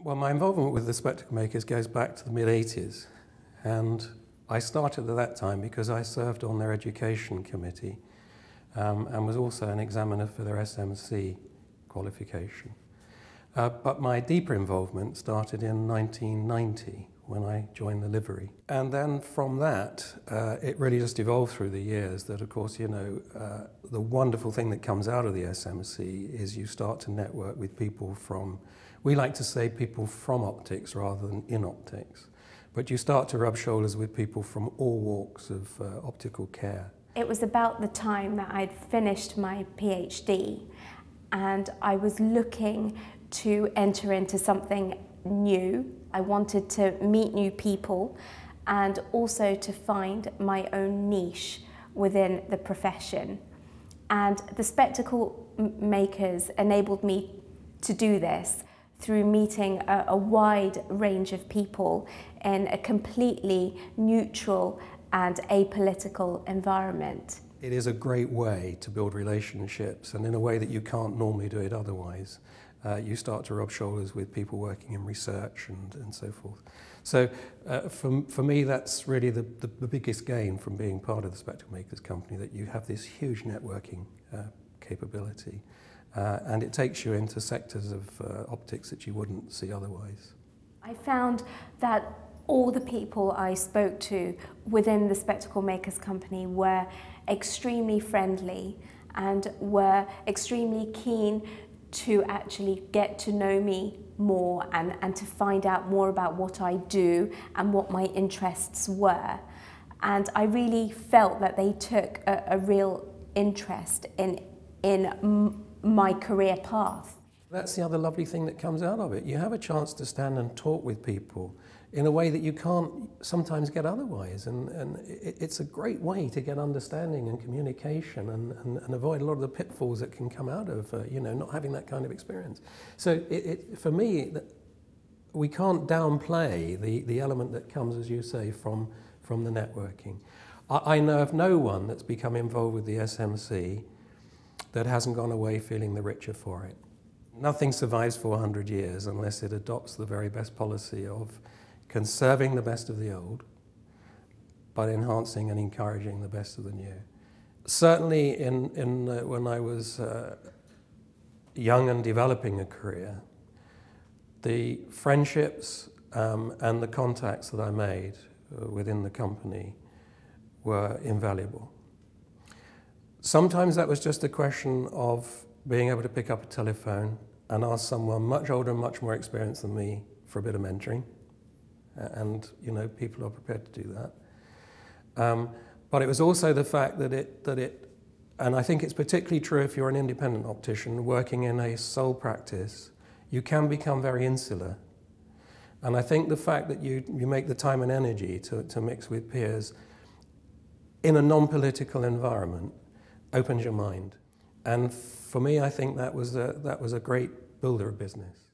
Well, my involvement with the spectacle makers goes back to the mid-80s, and I started at that time because I served on their education committee and was also an examiner for their SMC qualification. But my deeper involvement started in 1990 when I joined the livery. And then from that, it really just evolved through the years that, of course, you know, the wonderful thing that comes out of the SMC is you start to network with people from, we like to say people from optics rather than in optics, but you start to rub shoulders with people from all walks of optical care. It was about the time that I'd finished my PhD and I was looking to enter into something new. I wanted to meet new people and also to find my own niche within the profession. And the spectacle makers enabled me to do this through meeting a wide range of people in a completely neutral and apolitical environment. It is a great way to build relationships, and in a way that you can't normally do it otherwise. You start to rub shoulders with people working in research and so forth. So for me, that's really the biggest gain from being part of the Spectacle Makers Company, that you have this huge networking capability. And it takes you into sectors of optics that you wouldn't see otherwise. I found that all the people I spoke to within the Spectacle Makers Company were extremely friendly and were extremely keen to actually get to know me more and to find out more about what I do and what my interests were. And I really felt that they took a real interest in my career path. That's the other lovely thing that comes out of it. You have a chance to stand and talk with people in a way that you can't sometimes get otherwise. And it's a great way to get understanding and communication and avoid a lot of the pitfalls that can come out of you know, not having that kind of experience. So for me, we can't downplay the element that comes, as you say, from the networking. I know of no one that's become involved with the SMC that hasn't gone away feeling the richer for it. Nothing survives for 100 years unless it adopts the very best policy of conserving the best of the old, but enhancing and encouraging the best of the new. Certainly when I was young and developing a career, the friendships and the contacts that I made within the company were invaluable. Sometimes that was just a question of being able to pick up a telephone and ask someone much older and much more experienced than me for a bit of mentoring. And, you know, people are prepared to do that. But it was also the fact that it, and I think it's particularly true if you're an independent optician working in a sole practice, you can become very insular. And I think the fact that you make the time and energy to mix with peers in a non-political environment opens your mind. And for me, I think that was a great builder of business.